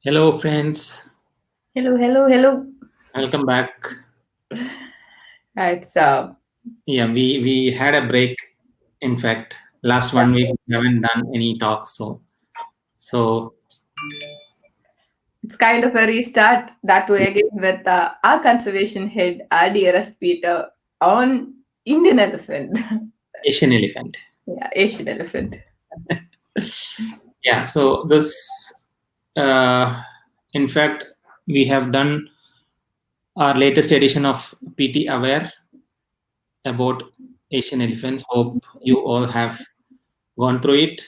Hello, friends. Hello, hello, hello. Welcome back. It's Yeah, we had a break. In fact, last 1 week we haven't done any talks. So it's kind of a restart that way again with our conservation head, our dearest Peter, on Indian elephant. Asian elephant. Yeah, Asian elephant. Yeah. So this, in fact, we have done our latest edition of PT Aware about Asian elephants. Hope you all have gone through it.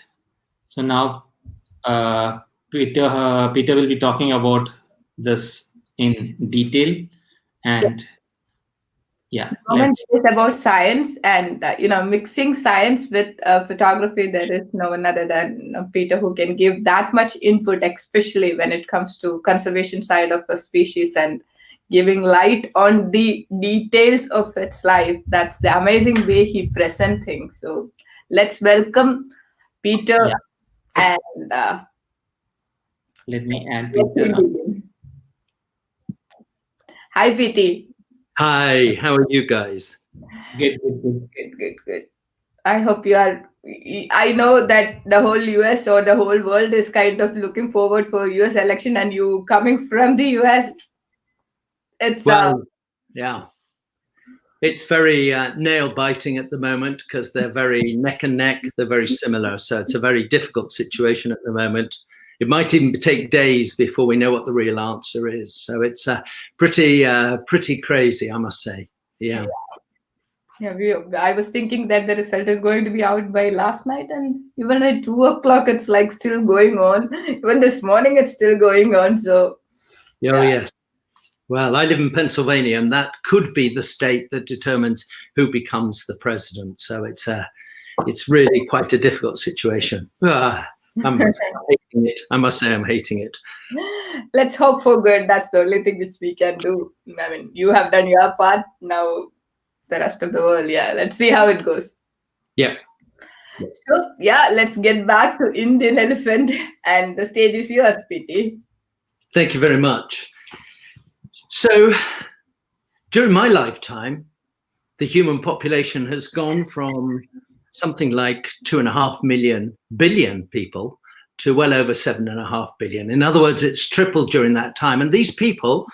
So now, Peter will be talking about this in detail, and yeah, Moment let's. is about science and mixing science with photography. There is no one other than Peter who can give that much input, especially when it comes to conservation side of a species and giving light on the details of its life. That's the amazing way he presents things. So let's welcome Peter Yeah, and let me add let Peter. him begin. Hi, PT. Hi, how are you guys? Good, good, good. Good. I hope you are. I know that the whole US or the whole world is kind of looking forward for US election, and you coming from the US, it's Well, yeah, it's very nail biting at the moment because they're very neck and neck. They're very similar. So it's a very difficult situation at the moment. It might even take days before we know what the real answer is. So it's pretty crazy, I must say. Yeah. I was thinking that the result is going to be out by last night, and even at 2 o'clock, it's like still going on. Even this morning, it's still going on. So, Oh, yes. Well, I live in Pennsylvania, and that could be the state that determines who becomes the president. So it's really quite a difficult situation. I'm hating it. I must say I'm hating it. let's hope for good. That's the only thing which we can do. I mean, you have done your part. Now, the rest of the world, let's see how it goes. Yeah. So, let's get back to Indian elephant, and the stage is yours, PT. Thank you very much. So, during my lifetime, the human population has gone from something like 2.5 billion people to well over 7.5 billion. In other words, it's tripled during that time. And these people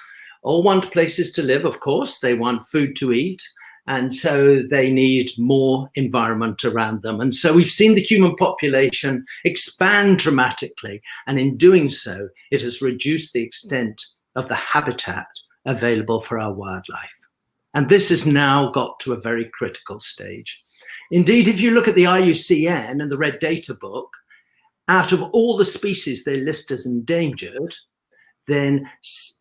all want places to live, of course. They want food to eat. And so they need more environment around them. And so we've seen the human population expand dramatically. And in doing so, it has reduced the extent of the habitat available for our wildlife. And this has now got to a very critical stage. Indeed, if you look at the IUCN and the Red Data Book, out of all the species they list as endangered, then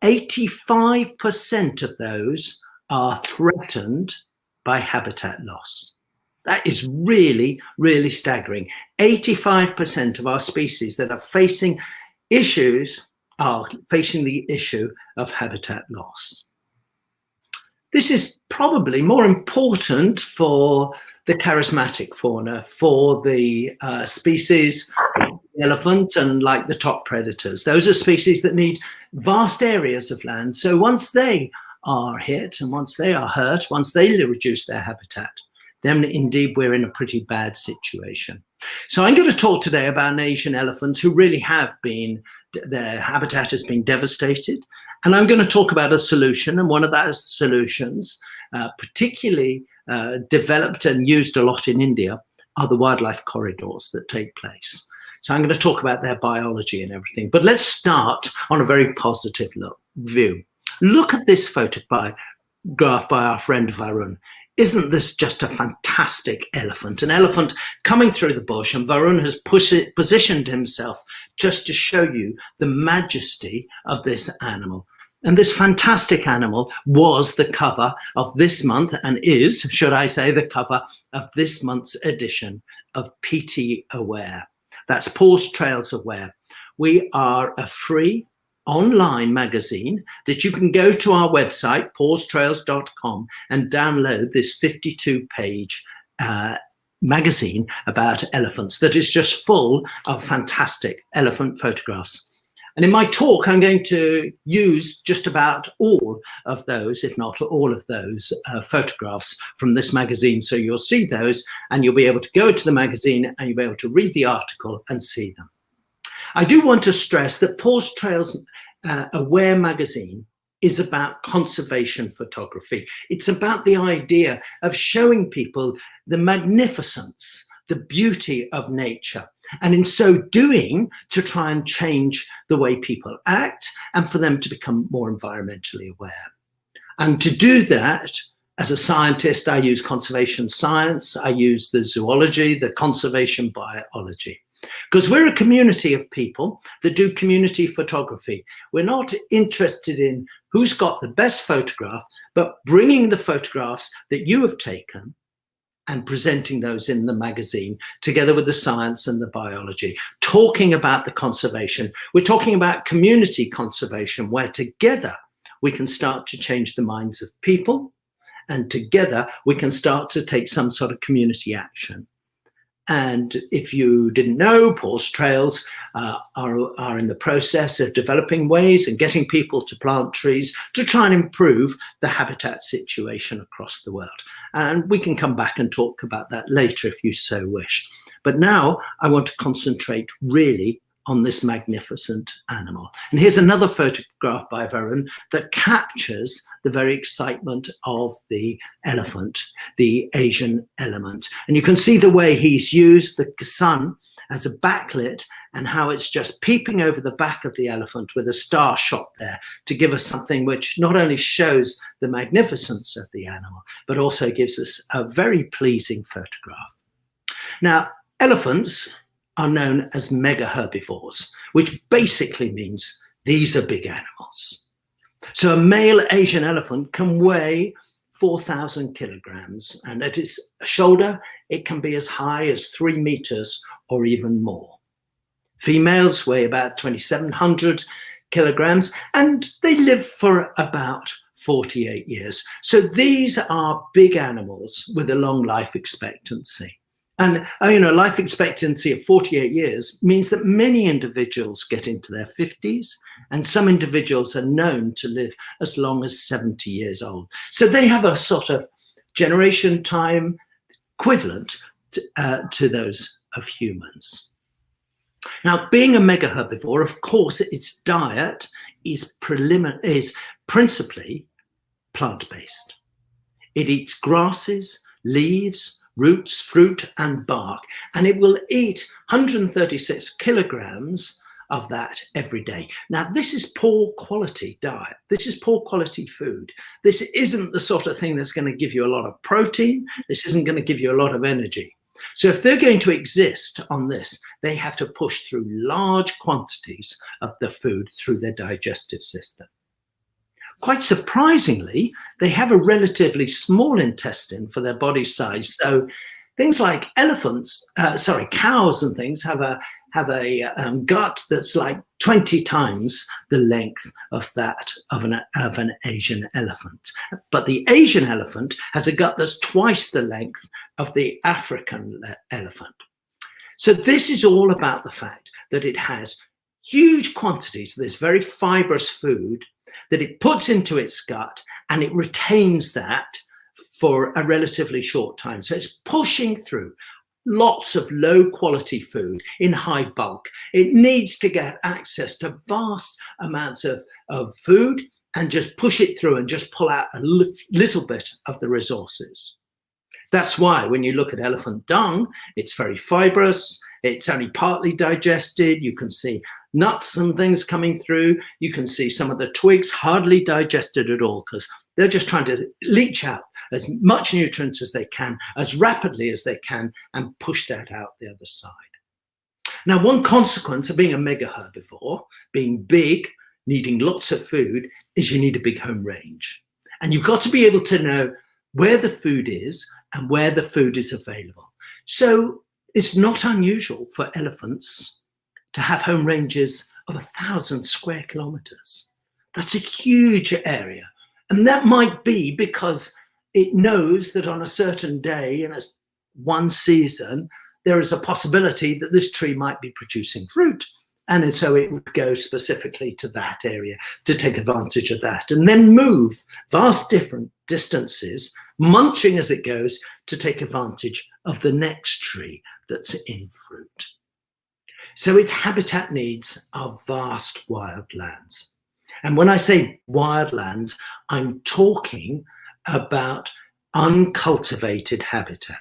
85% of those are threatened by habitat loss. That is really, really staggering. 85% of our species that are facing issues are facing the issue of habitat loss. This is probably more important for the charismatic fauna, for the species, elephant and like the top predators. Those are species that need vast areas of land. So once they are hit and once they are hurt, once they reduce their habitat, then indeed we're in a pretty bad situation. So I'm going to talk today about Asian elephants who really have been, their habitat has been devastated. And I'm going to talk about a solution. And one of those solutions, particularly developed and used a lot in India, are the wildlife corridors that take place. So I'm going to talk about their biology and everything. But let's start on a very positive view. Look at this photograph by our friend Varun. Isn't this just a fantastic elephant? An elephant coming through the bush, and Varun has positioned himself just to show you the majesty of this animal. And this fantastic animal was the cover of this month, and is, should I say, the cover of this month's edition of PT Aware. That's Paws Trails Aware. We are a free online magazine that you can go to our website, pawstrails.com, and download this 52-page magazine about elephants that is just full of fantastic elephant photographs. And in my talk, I'm going to use just about all of those, if not all of those photographs from this magazine. So you'll see those and you'll be able to go to the magazine and you'll be able to read the article and see them. I do want to stress that Paws Trails Aware magazine is about conservation photography. It's about the idea of showing people the magnificence, the beauty of nature, and in so doing, to try and change the way people act and for them to become more environmentally aware. And to do that, as a scientist, I use conservation science, I use the zoology, the conservation biology. Because we're a community of people that do community photography. We're not interested in who's got the best photograph, but bringing the photographs that you have taken and presenting those in the magazine together with the science and the biology, talking about the conservation. We're talking about community conservation, where together we can start to change the minds of people, and together we can start to take some sort of community action. And if you didn't know, Paws Trails are in the process of developing ways and getting people to plant trees to try and improve the habitat situation across the world. And we can come back and talk about that later if you so wish. But now I want to concentrate really on this magnificent animal. And here's another photograph by Varun that captures the very excitement of the elephant, the Asian elephant. And you can see the way he's used the sun as a backlit and how it's just peeping over the back of the elephant with a star shot there to give us something which not only shows the magnificence of the animal, but also gives us a very pleasing photograph. Now, elephants are known as mega herbivores, which basically means these are big animals. So a male Asian elephant can weigh 4,000 kilograms, and at its shoulder, it can be as high as 3 meters or even more. Females weigh about 2,700 kilograms, and they live for about 48 years. So these are big animals with a long life expectancy. And, life expectancy of 48 years means that many individuals get into their 50s, and some individuals are known to live as long as 70 years old. So they have a sort of generation time equivalent to those of humans. Now, being a mega herbivore, of course, its diet is principally plant-based. It eats grasses, leaves, roots, fruit, and bark, and it will eat 136 kilograms of that every day. Now, this is poor quality diet. This is poor quality food. This isn't the sort of thing that's going to give you a lot of protein. This isn't going to give you a lot of energy. So if they're going to exist on this, they have to push through large quantities of the food through their digestive system. Quite surprisingly, they have a relatively small intestine for their body size. So things like cows and things have a gut that's like 20 times the length of that of an Asian elephant. But the Asian elephant has a gut that's twice the length of the African elephant. So this is all about the fact that it has huge quantities of this very fibrous food that it puts into its gut, and it retains that for a relatively short time. So it's pushing through lots of low quality food in high bulk. It needs to get access to vast amounts of food and just push it through and just pull out a little bit of the resources. That's why when you look at elephant dung, it's very fibrous, it's only partly digested. You can see nuts and things coming through. You can see some of the twigs hardly digested at all, because they're just trying to leach out as much nutrients as they can, as rapidly as they can, and push that out the other side. Now, one consequence of being a mega herbivore, being big, needing lots of food, is you need a big home range. And you've got to be able to know where the food is and where the food is available. So it's not unusual for elephants to have home ranges of 1,000 square kilometers. That's a huge area. And that might be because it knows that on a certain day in one season, there is a possibility that this tree might be producing fruit. And so it would go specifically to that area to take advantage of that, and then move vast different distances, munching as it goes, to take advantage of the next tree that's in fruit. So its habitat needs are vast wildlands. And when I say wildlands, I'm talking about uncultivated habitat.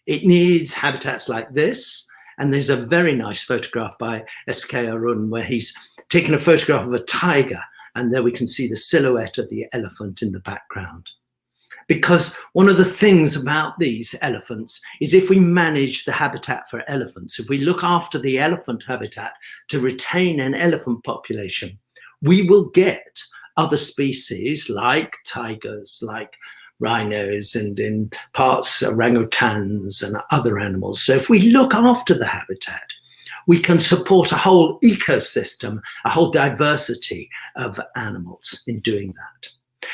It needs habitats like this. And there's a very nice photograph by S.K. Arun where he's taken a photograph of a tiger, and there we can see the silhouette of the elephant in the background. Because one of the things about these elephants is if we manage the habitat for elephants, if we look after the elephant habitat to retain an elephant population, we will get other species like tigers, like rhinos, and in parts orangutans and other animals. So if we look after the habitat, we can support a whole ecosystem, a whole diversity of animals in doing that.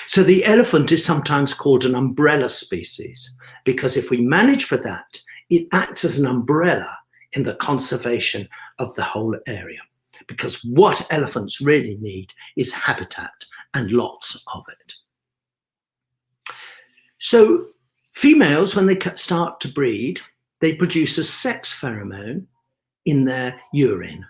So the elephant is sometimes called an umbrella species, because if we manage for that, it acts as an umbrella in the conservation of the whole area. Because what elephants really need is habitat, and lots of it. So females, when they start to breed, they produce a sex pheromone in their urine.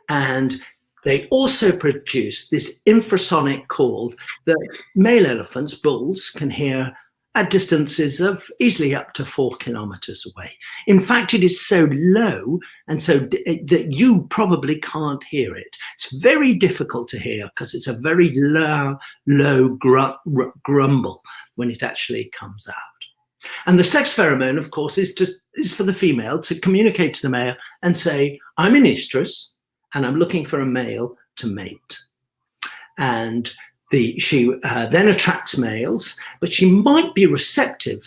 And they also produce this infrasonic call that male elephants, bulls, can hear at distances of easily up to 4 kilometers away. In fact, it is so low and so that you probably can't hear it. It's very difficult to hear because it's a very low grumble when it actually comes out. And the sex pheromone, of course, is for the female to communicate to the male and say, I'm in estrus and I'm looking for a male to mate. And she then attracts males, but she might be receptive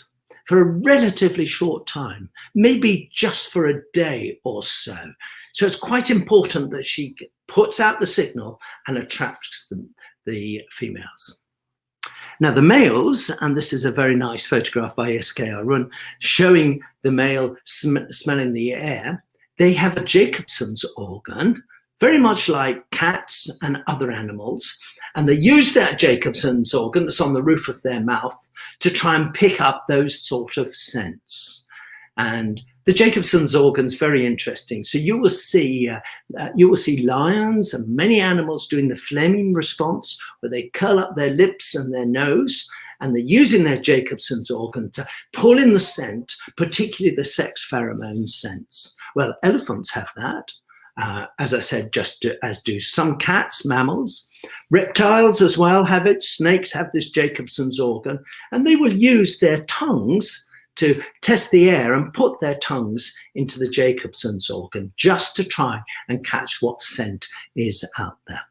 for a relatively short time, maybe just for a day or so. So it's quite important that she puts out the signal and attracts the females. Now the males, and this is a very nice photograph by S.K. Arun showing the male smelling the air, they have a Jacobson's organ, very much like cats and other animals, and they use that Jacobson's organ that's on the roof of their mouth to try and pick up those sort of scents. And the Jacobson's organ's very interesting. So you will see lions and many animals doing the Fleming response, where they curl up their lips and their nose, and they're using their Jacobson's organ to pull in the scent, particularly the sex pheromone scents. Well, elephants have that. As I said, just as do some cats, mammals. Reptiles as well have it. Snakes have this Jacobson's organ, and they will use their tongues to test the air and put their tongues into the Jacobson's organ just to try and catch what scent is out there.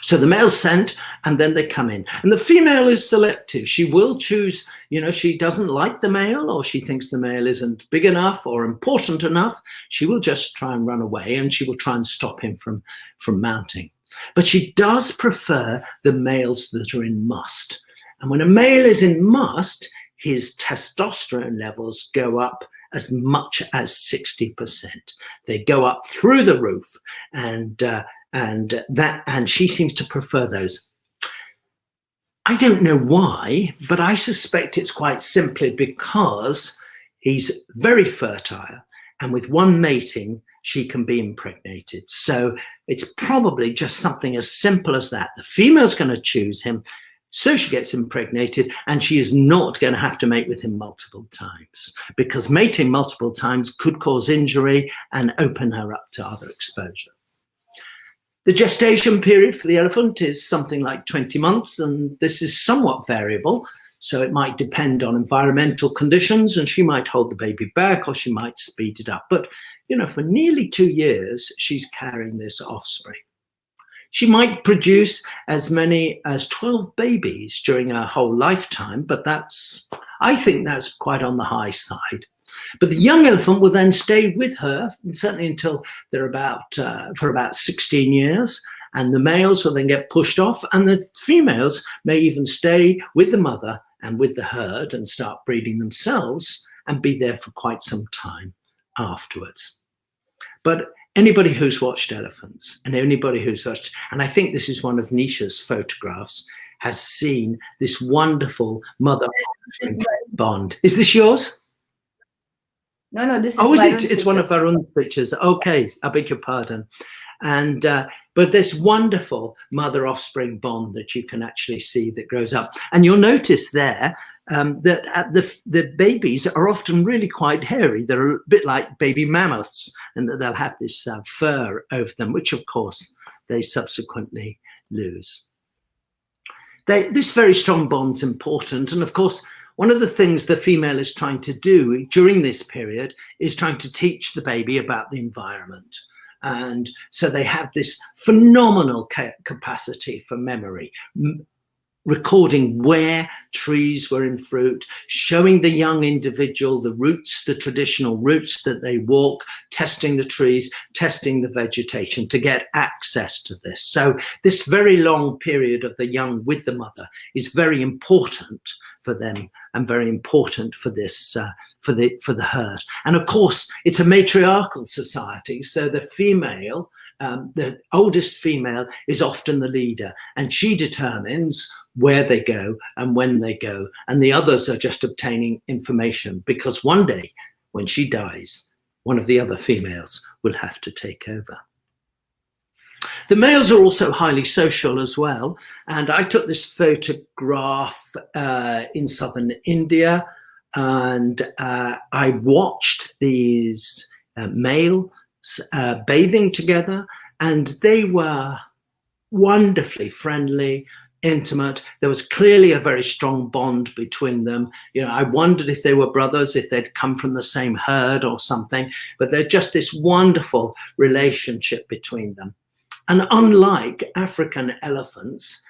So the male scent, and then they come in. And the female is selective. She will choose, she doesn't like the male, or she thinks the male isn't big enough or important enough. She will just try and run away, and she will try and stop him from mounting. But she does prefer the males that are in must. And when a male is in must, his testosterone levels go up as much as 60%. They go up through the roof, and she seems to prefer those. I don't know why, but I suspect it's quite simply because he's very fertile, and with one mating, she can be impregnated. So it's probably just something as simple as that. The female's going to choose him, so she gets impregnated, and she is not going to have to mate with him multiple times, because mating multiple times could cause injury and open her up to other exposure. The gestation period for the elephant is something like 20 months, and this is somewhat variable. So it might depend on environmental conditions, and she might hold the baby back or she might speed it up. But, for nearly 2 years, she's carrying this offspring. She might produce as many as 12 babies during her whole lifetime, but I think that's quite on the high side. But the young elephant will then stay with her, certainly until they're for about 16 years, and the males will then get pushed off, and the females may even stay with the mother and with the herd and start breeding themselves and be there for quite some time afterwards. But anybody who's watched elephants and anybody who's watched, and I think this is one of Nisha's photographs, has seen this wonderful mother bond. Is this yours? No, this is. Oh, is it? It's one of our own pictures. Okay, I beg your pardon. And but this wonderful mother-offspring bond that you can actually see that grows up. And you'll notice there that the babies are often really quite hairy. They're a bit like baby mammoths, and that they'll have this fur over them, which of course they subsequently lose. This very strong bond's important. And of course, one of the things the female is trying to do during this period is trying to teach the baby about the environment. And so they have this phenomenal capacity for memory, recording where trees were in fruit, showing the young individual the routes, the traditional routes that they walk, testing the trees, testing the vegetation to get access to this. So this very long period of the young with the mother is very important for them and very important for this for the herd. And of course, it's a matriarchal society, so the female, the oldest female, is often the leader, and she determines where they go and when they go, and the others are just obtaining information, because one day when she dies, one of the other females will have to take over. The males are also highly social as well, and I took this photograph in southern India, and I watched these males bathing together, and they were wonderfully friendly, intimate. There was clearly a very strong bond between them. You know, I wondered if they were brothers, if they'd come from the same herd or something, but there's just this wonderful relationship between them. And unlike African elephants,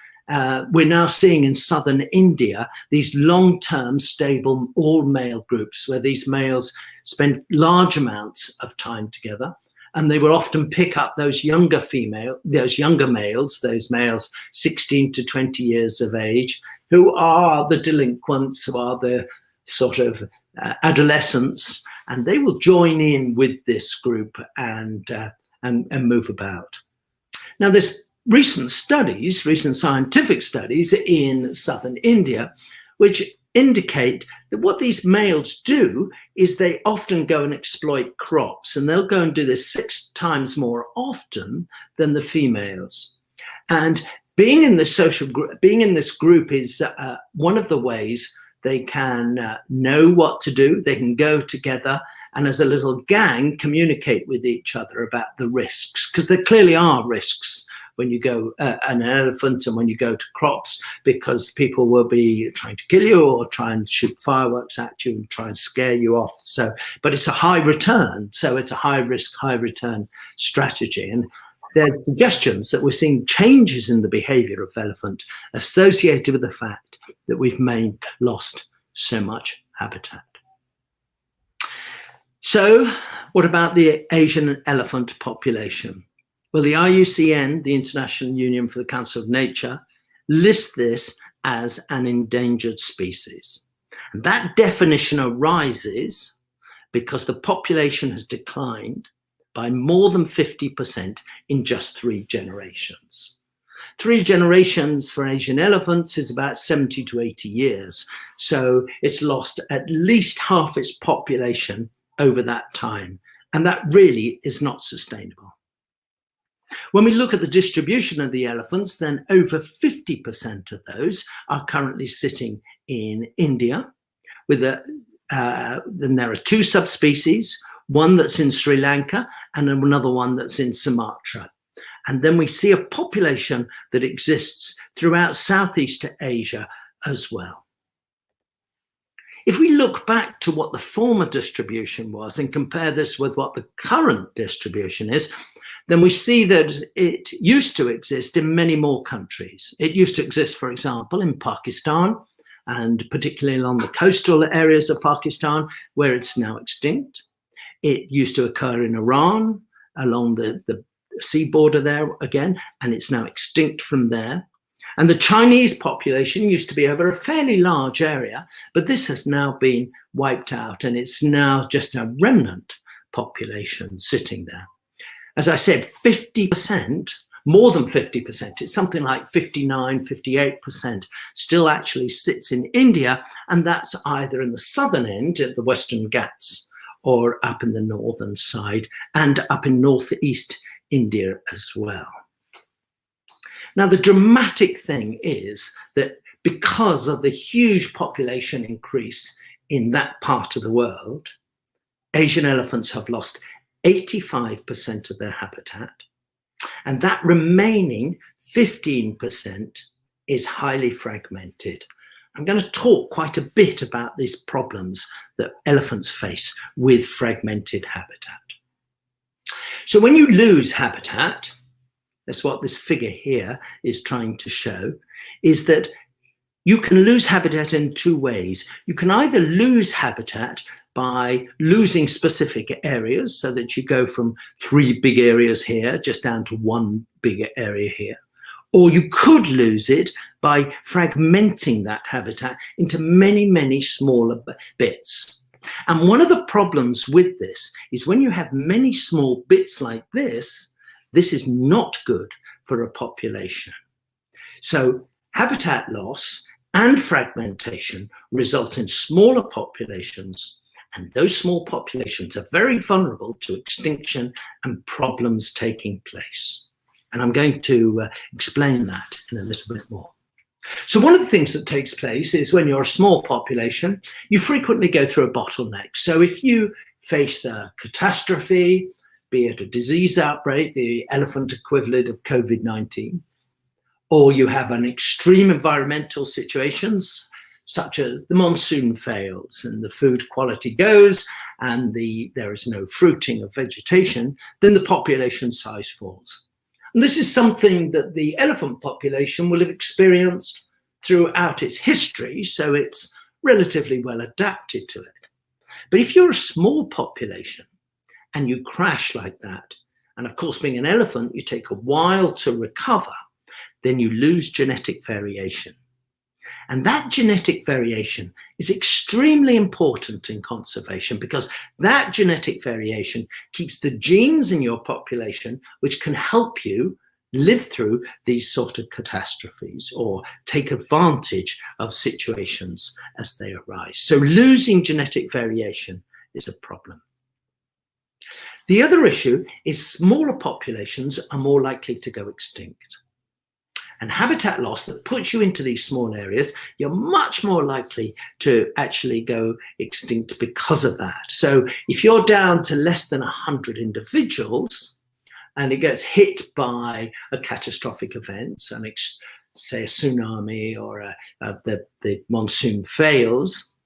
we're now seeing in southern India these long-term stable all-male groups where these males spend large amounts of time together, and they will often pick up those younger males, those males 16 to 20 years of age, who are the delinquents, who are the sort of adolescents, and they will join in with this group and move about. Now, there's recent scientific studies in southern India, which indicate that what these males do is they often go and exploit crops, and they'll go and do this 6 times more often than the females. And being in this social group, being in this group is one of the ways they can know what to do. They can go together and as a little gang communicate with each other about the risks, because there clearly are risks when you go an elephant and when you go to crops, because people will be trying to kill you or try and shoot fireworks at you and try and scare you off. So, but it's a high return, so it's a high risk, high return strategy. And there are suggestions that we're seeing changes in the behavior of elephant associated with the fact that we've lost so much habitat. So what about the Asian elephant population? Well, the IUCN, the International Union for the Council of Nature, lists this as an endangered species. And that definition arises because the population has declined by more than 50% in just 3 generations. 3 generations for Asian elephants is about 70 to 80 years. So it's lost at least half its population over that time. And that really is not sustainable. When we look at the distribution of the elephants, then over 50% of those are currently sitting in India. Then there are 2 subspecies, one that's in Sri Lanka and another one that's in Sumatra. And then we see a population that exists throughout Southeast Asia as well. If we look back to what the former distribution was and compare this with what the current distribution is, then we see that it used to exist in many more countries. It used to exist, for example, in Pakistan, and particularly along the coastal areas of Pakistan, where it's now extinct. It used to occur in Iran, along the sea border there again, and it's now extinct from there. And the Chinese population used to be over a fairly large area, but this has now been wiped out, and it's now just a remnant population sitting there. As I said, 50%, more than 50%, it's something like 59, 58%, still actually sits in India, and that's either in the southern end at the Western Ghats or up in the northern side and up in northeast India as well. Now, the dramatic thing is that because of the huge population increase in that part of the world, Asian elephants have lost 85% of their habitat, and that remaining 15% is highly fragmented. I'm going to talk quite a bit about these problems that elephants face with fragmented habitat. So when you lose habitat, that's what this figure here is trying to show, is that you can lose habitat in two ways. You can either lose habitat by losing specific areas, so that you go from 3 big areas here just down to 1 big area here. Or you could lose it by fragmenting that habitat into many, many smaller bits. And one of the problems with this is when you have many small bits like this is not good for a population. So habitat loss and fragmentation result in smaller populations, and those small populations are very vulnerable to extinction and problems taking place. And I'm going to explain that in a little bit more. So one of the things that takes place is when you're a small population, you frequently go through a bottleneck. So if you face a catastrophe, be it a disease outbreak, the elephant equivalent of COVID-19, or you have an extreme environmental situations, such as the monsoon fails and the food quality goes and there is no fruiting of vegetation, then the population size falls. And this is something that the elephant population will have experienced throughout its history, so it's relatively well adapted to it. But if you're a small population and you crash like that, and of course being an elephant, you take a while to recover, then you lose genetic variation. And that genetic variation is extremely important in conservation, because that genetic variation keeps the genes in your population which can help you live through these sort of catastrophes or take advantage of situations as they arise. So losing genetic variation is a problem. The other issue is smaller populations are more likely to go extinct. And habitat loss that puts you into these small areas, you're much more likely to actually go extinct because of that. So if you're down to less than 100 individuals and it gets hit by a catastrophic event, and say a tsunami or the monsoon fails,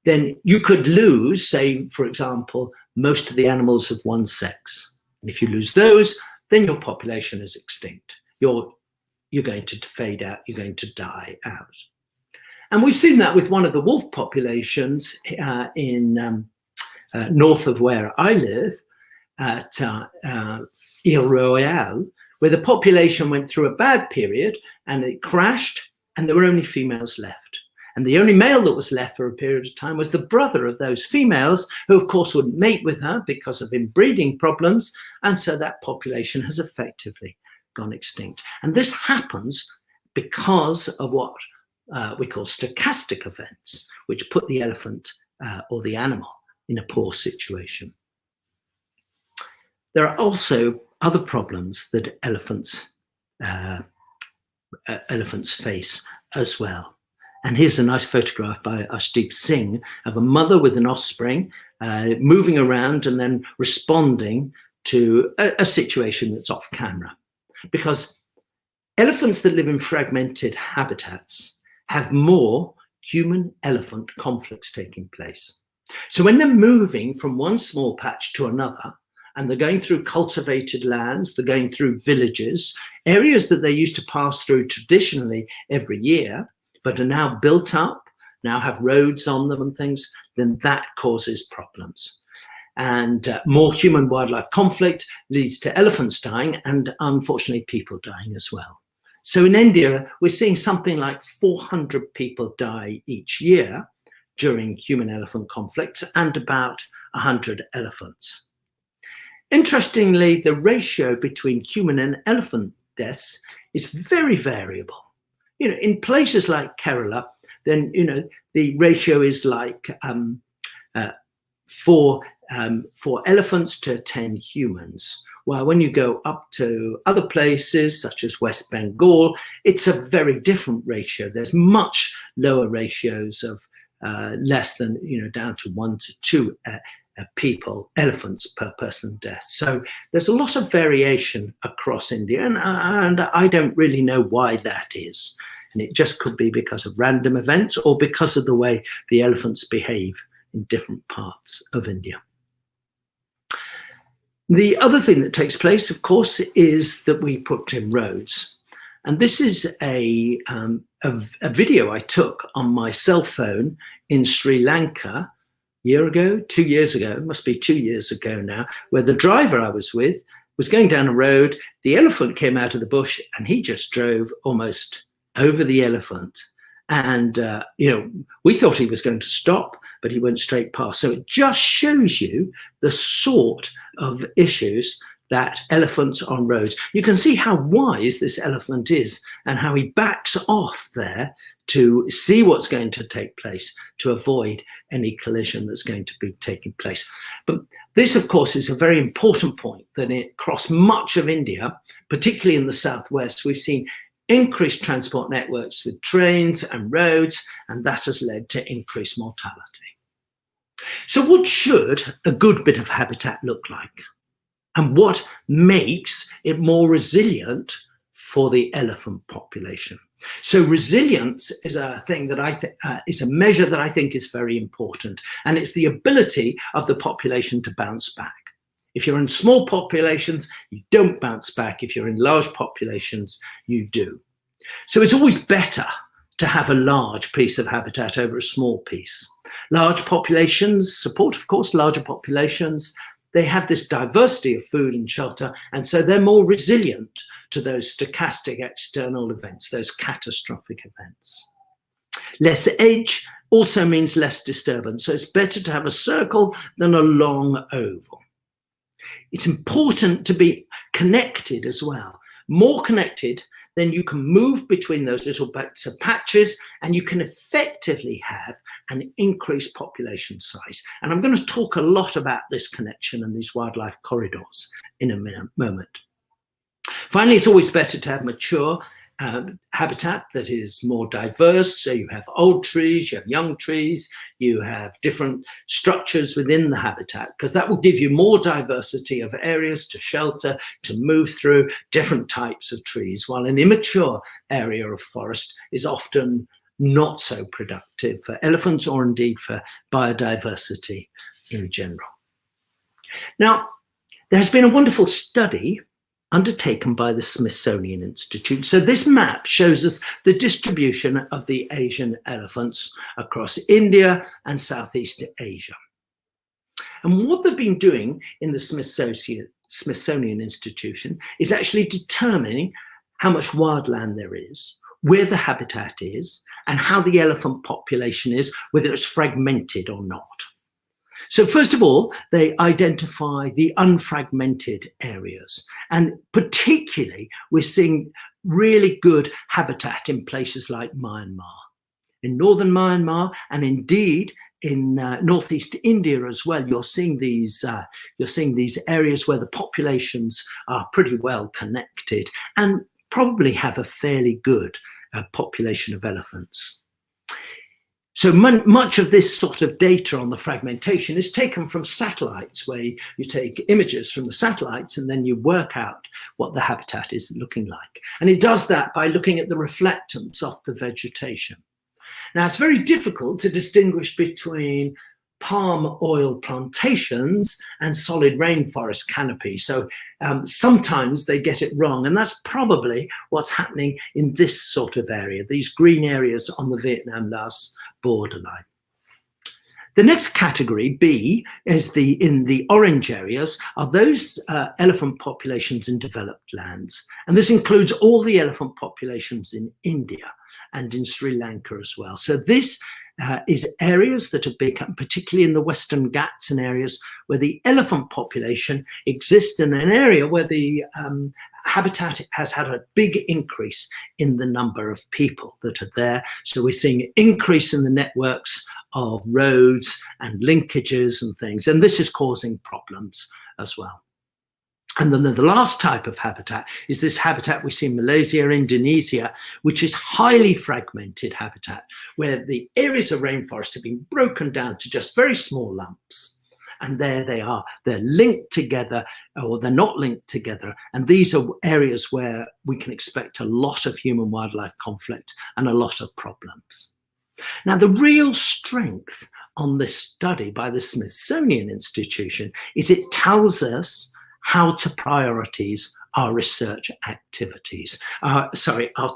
then you could lose, say, for example, most of the animals of one sex. And if you lose those, then your population is extinct. You're going to fade out, you're going to die out. And we've seen that with one of the wolf populations in north of where I live, at Ile Royale, where the population went through a bad period and it crashed and there were only females left. And the only male that was left for a period of time was the brother of those females, who of course would mate with her because of inbreeding problems. And so that population has effectively gone extinct. And this happens because of what we call stochastic events, which put the elephant or the animal in a poor situation. There are also other problems that elephants face as well. And here's a nice photograph by Ashdeep Singh of a mother with an offspring moving around and then responding to a situation that's off camera. Because elephants that live in fragmented habitats have more human-elephant conflicts taking place. So when they're moving from one small patch to another, and they're going through cultivated lands, they're going through villages, areas that they used to pass through traditionally every year, but are now built up, now have roads on them and things, then that causes problems. And more human-wildlife conflict leads to elephants dying and, unfortunately, people dying as well. So in India, we're seeing something like 400 people die each year during human-elephant conflicts and about 100 elephants. Interestingly, the ratio between human and elephant deaths is very variable. In places like Kerala, then, the ratio is like 4 elephants to 10 humans. While when you go up to other places, such as West Bengal, it's a very different ratio. There's much lower ratios of less than, down to 1 to 2 elephants per person death. So there's a lot of variation across India, and I don't really know why that is. And it just could be because of random events or because of the way the elephants behave in different parts of India. The other thing that takes place, of course, is that we put in roads. And this is a video I took on my cell phone in Sri Lanka year ago, 2 years ago, it must be 2 years ago now, where the driver I was with was going down a road. The elephant came out of the bush and he just drove almost over the elephant. And, we thought he was going to stop, but he went straight past. So it just shows you the sort of issues that elephants on roads. You can see how wise this elephant is and how he backs off there to see what's going to take place, to avoid any collision that's going to be taking place. But this, of course, is a very important point, that across much of India, particularly in the southwest, we've seen increased transport networks with trains and roads, and that has led to increased mortality. So what should a good bit of habitat look like? And what makes it more resilient for the elephant population? So resilience is a thing that is a measure that I think is very important, and it's the ability of the population to bounce back. If you're in small populations, you don't bounce back. If you're in large populations, you do. So it's always better to have a large piece of habitat over a small piece. Large populations support, of course, larger populations. They have this diversity of food and shelter, and so they're more resilient to those stochastic external events, those catastrophic events. Less edge also means less disturbance, so it's better to have a circle than a long oval. It's important to be connected as well. More connected, then you can move between those little bits of patches, and you can effectively have an increased population size. And I'm going to talk a lot about this connection and these wildlife corridors in a moment. Finally, it's always better to have mature habitat that is more diverse. So you have old trees, you have young trees, you have different structures within the habitat, because that will give you more diversity of areas to shelter, to move through, different types of trees, while an immature area of forest is often not so productive for elephants or indeed for biodiversity in general. Now, there has been a wonderful study undertaken by the Smithsonian Institute. So this map shows us the distribution of the Asian elephants across India and Southeast Asia. And what they've been doing in the Smithsonian Institution is actually determining how much wildland there is, where the habitat is, and how the elephant population is, whether it's fragmented or not. So first of all, they identify the unfragmented areas, and particularly we're seeing really good habitat in places like Myanmar. In northern Myanmar, and indeed in northeast India as well, you're seeing these areas where the populations are pretty well connected and probably have a fairly good population of elephants. So much of this sort of data on the fragmentation is taken from satellites, where you take images from the satellites and then you work out what the habitat is looking like. And it does that by looking at the reflectance of the vegetation. Now, it's very difficult to distinguish between palm oil plantations and solid rainforest canopy. So sometimes they get it wrong, and that's probably what's happening in this sort of area, these green areas on the Vietnam-Laos borderline. The next category, B, is in the orange areas, are those elephant populations in developed lands. And this includes all the elephant populations in India and in Sri Lanka as well. So this is areas that have become, particularly in the Western Ghats and areas where the elephant population exists in an area where the habitat has had a big increase in the number of people that are there. So we're seeing an increase in the networks of roads and linkages and things, and this is causing problems as well. And then the last type of habitat is this habitat we see in Malaysia, Indonesia, which is highly fragmented habitat, where the areas of rainforest have been broken down to just very small lumps. And there they are. They're linked together, or they're not linked together. And these are areas where we can expect a lot of human-wildlife conflict and a lot of problems. Now, the real strength on this study by the Smithsonian Institution is it tells us how to prioritize our research activities, our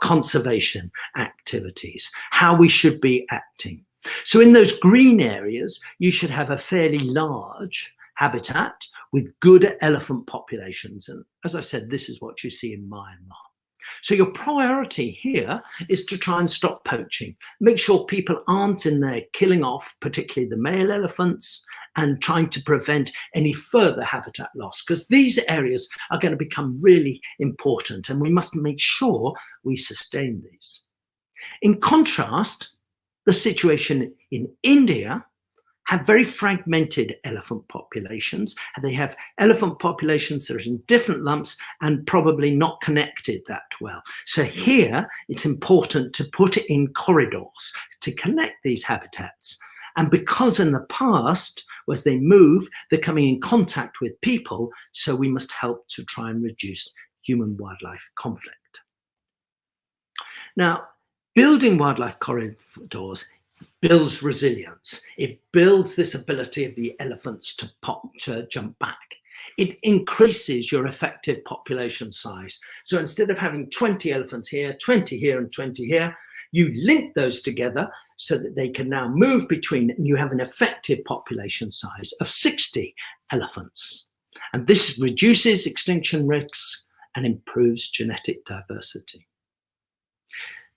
conservation activities, how we should be acting. So in those green areas, you should have a fairly large habitat with good elephant populations. And as I said, this is what you see in Myanmar. So your priority here is to try and stop poaching, make sure people aren't in there killing off, particularly the male elephants, and trying to prevent any further habitat loss, because these areas are going to become really important and we must make sure we sustain these. In contrast, the situation in India have very fragmented elephant populations, and they have elephant populations that are in different lumps and probably not connected that well. So here it's important to put in corridors to connect these habitats. And because in the past, as they move, they're coming in contact with people, so we must help to try and reduce human-wildlife conflict. Now, building wildlife corridors builds resilience. It builds this ability of the elephants to jump back. It increases your effective population size. So instead of having 20 elephants here, 20 here and 20 here, you link those together so that they can now move between, and you have an effective population size of 60 elephants. And this reduces extinction risks and improves genetic diversity.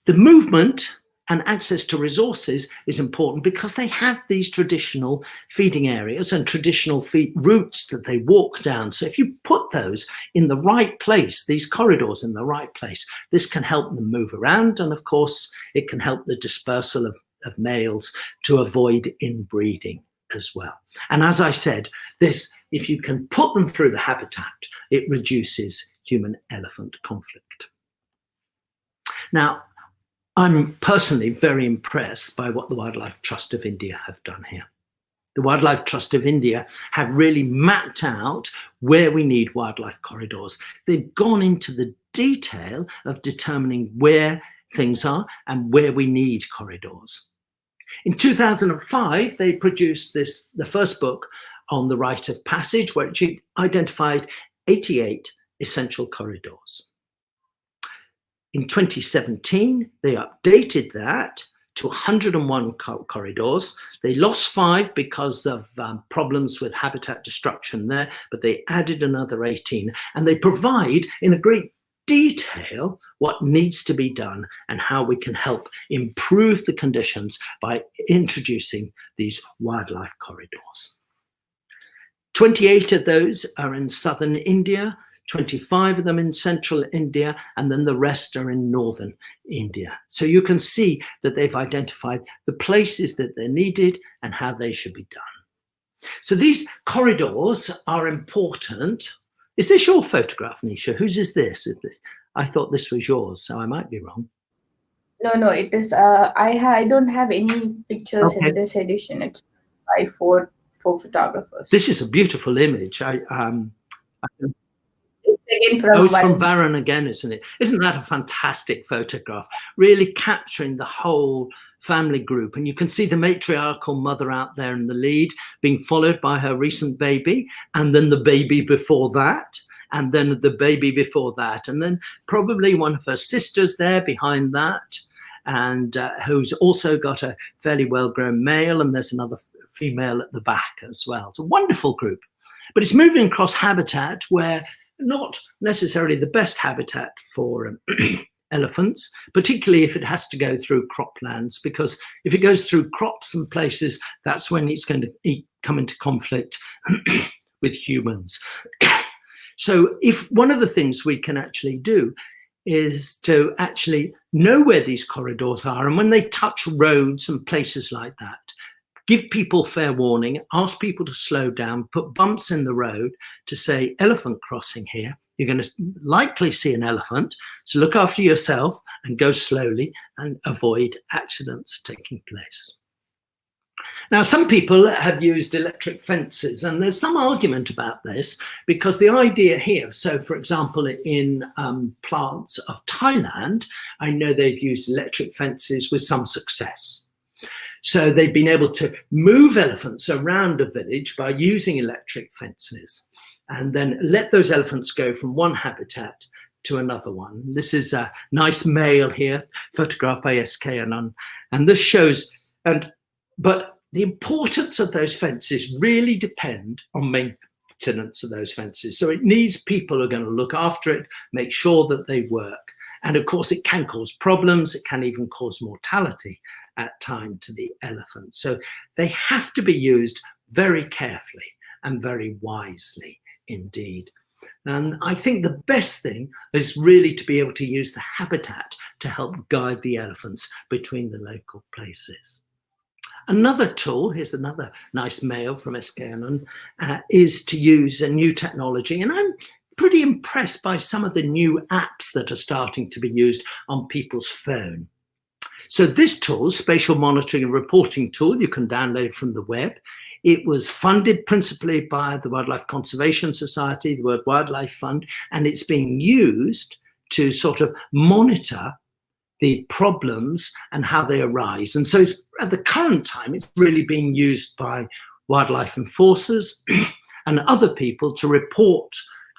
The movement and access to resources is important because they have these traditional feeding areas and traditional feed routes that they walk down. So if you put those in the right place, these corridors in the right place, this can help them move around. And of course, it can help the dispersal of males to avoid inbreeding as well. And as I said, this, if you can put them through the habitat, it reduces human-elephant conflict. Now, I'm personally very impressed by what the Wildlife Trust of India have done here. The Wildlife Trust of India have really mapped out where we need wildlife corridors. They've gone into the detail of determining where things are and where we need corridors. In 2005, they produced the first book on the rite of passage, which identified 88 essential corridors. In 2017, they updated that to 101 corridors. They lost 5 because of problems with habitat destruction there, but they added another 18, and they provide in a great detail what needs to be done and how we can help improve the conditions by introducing these wildlife corridors. 28 of those are in southern India, 25 of them in central India, and then the rest are in northern India. So you can see that they've identified the places that they're needed and how they should be done. So these corridors are important. Is this your photograph, Nisha? Whose is this? I thought this was yours, so I might be wrong. No, it is. I don't have any pictures in this edition. It's by four photographers. This is a beautiful image. It's from Varun again, isn't it? Isn't that a fantastic photograph? Really capturing the whole family group. And you can see the matriarchal mother out there in the lead, being followed by her recent baby, and then the baby before that, and then the baby before that, and then probably one of her sisters there behind that, and who's also got a fairly well-grown male, and there's another female at the back as well. It's a wonderful group. But it's moving across habitat where not necessarily the best habitat for elephants, particularly if it has to go through croplands, because if it goes through crops and places, that's when it's going to come into conflict with humans. So if one of the things we can actually do is to actually know where these corridors are, and when they touch roads and places like that, give people fair warning, ask people to slow down, put bumps in the road to say elephant crossing here. You're going to likely see an elephant, so look after yourself and go slowly and avoid accidents taking place. Now, some people have used electric fences, and there's some argument about this, because the idea here, so for example, in plants of Thailand, I know they've used electric fences with some success. So they've been able to move elephants around a village by using electric fences, and then let those elephants go from one habitat to another one. This is a nice male here, photographed by S.K. Anand, and this shows, but the importance of those fences really depend on maintenance of those fences. So it needs people who are going to look after it, make sure that they work. And of course, it can cause problems. It can even cause mortality at times to the elephant. So they have to be used very carefully and very wisely indeed. And I think the best thing is really to be able to use the habitat to help guide the elephants between the local places. Another tool, here's another nice mail from SK Anand, is to use a new technology. And I'm pretty impressed by some of the new apps that are starting to be used on people's phone. So this tool, Spatial Monitoring and Reporting Tool, you can download from the web. It was funded principally by the Wildlife Conservation Society, the World Wildlife Fund, and it's being used to sort of monitor the problems and how they arise. And so it's, at the current time, it's really being used by wildlife enforcers and other people to report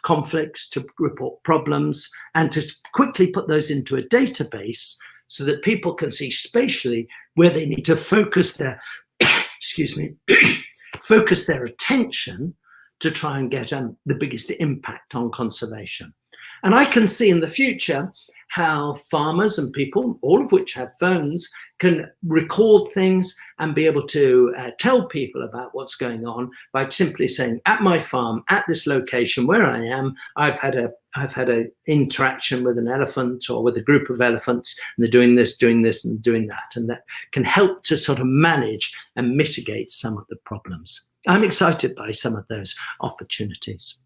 conflicts, to report problems, and to quickly put those into a database so that people can see spatially where they need to focus their, focus their attention to try and get the biggest impact on conservation. And I can see in the future how farmers and people, all of which have phones, can record things and be able to tell people about what's going on by simply saying, at my farm, at this location where I am, I've had a interaction with an elephant or with a group of elephants, and they're doing this, and doing that. And that can help to sort of manage and mitigate some of the problems. I'm excited by some of those opportunities.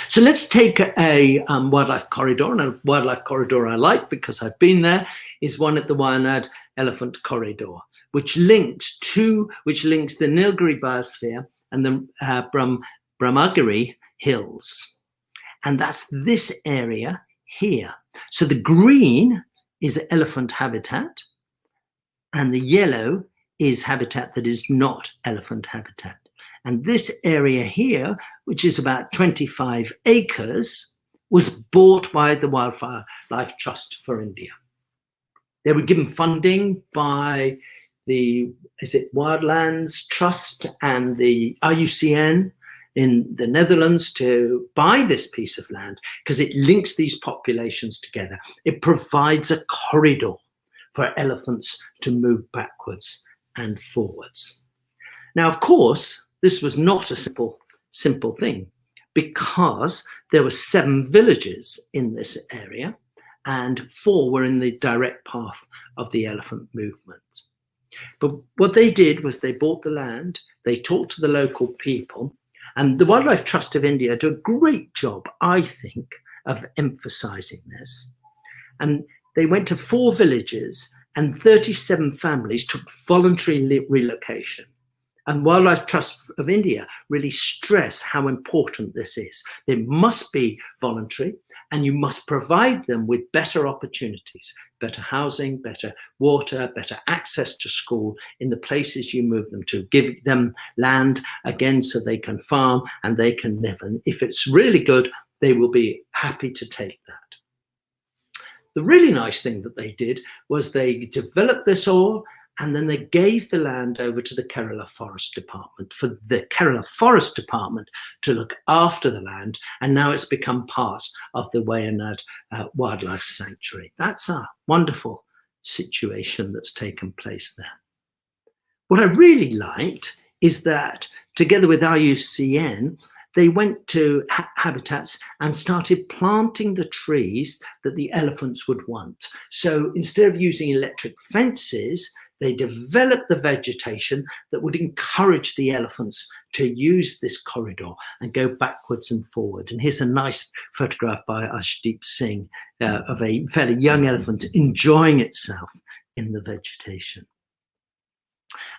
So let's take a wildlife corridor, and a wildlife corridor I like because I've been there, is one at the Wayanad Elephant Corridor, which links the Nilgiri Biosphere and the Brahmagiri Hills. And that's this area here. So the green is elephant habitat, and the yellow is habitat that is not elephant habitat. And this area here, which is about 25 acres, was bought by the Wildlife Trust for India. They were given funding by the Wildlands Trust and the IUCN in the Netherlands to buy this piece of land because it links these populations together. It provides a corridor for elephants to move backwards and forwards. Now, of course, this was not a simple thing, because there were 7 villages in this area and 4 were in the direct path of the elephant movement. But what they did was they bought the land, they talked to the local people, and the Wildlife Trust of India did a great job, I think, of emphasizing this. And they went to 4 villages and 37 families took voluntary relocation. And Wildlife Trust of India really stress how important this is. They must be voluntary, and you must provide them with better opportunities, better housing, better water, better access to school in the places you move them to. Give them land, again, so they can farm and they can live. And if it's really good, they will be happy to take that. The really nice thing that they did was they developed this all, And then they gave the land over to the Kerala Forest Department for the Kerala Forest Department to look after the land. And now it's become part of the Wayanad Wildlife Sanctuary. That's a wonderful situation that's taken place there. What I really liked is that together with IUCN, they went to habitats and started planting the trees that the elephants would want. So instead of using electric fences, they developed the vegetation that would encourage the elephants to use this corridor and go backwards and forward. And here's a nice photograph by Ashdeep Singh of a fairly young elephant enjoying itself in the vegetation.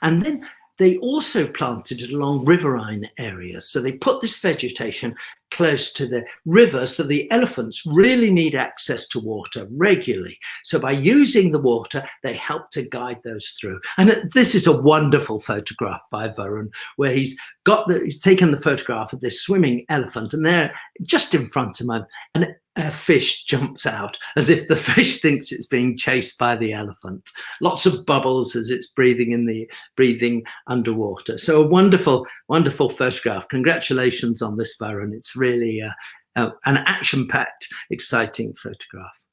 And then they also planted it along riverine areas. So they put this vegetation close to the river, so the elephants really need access to water regularly. So by using the water, they help to guide those through. And this is a wonderful photograph by Varun, where he's taken the photograph of this swimming elephant, and there, just in front of him, a fish jumps out as if the fish thinks it's being chased by the elephant. Lots of bubbles as it's breathing underwater. So a wonderful, wonderful photograph. Congratulations on this, Varun. It's really an action-packed, exciting photograph.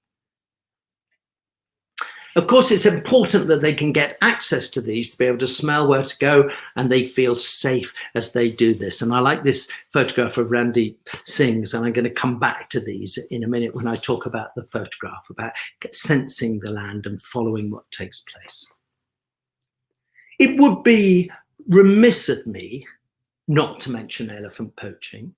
Of course, it's important that they can get access to these to be able to smell where to go, and they feel safe as they do this. And I like this photograph of Randy Singh's, and I'm going to come back to these in a minute when I talk about the photograph, about sensing the land and following what takes place. It would be remiss of me not to mention elephant poaching,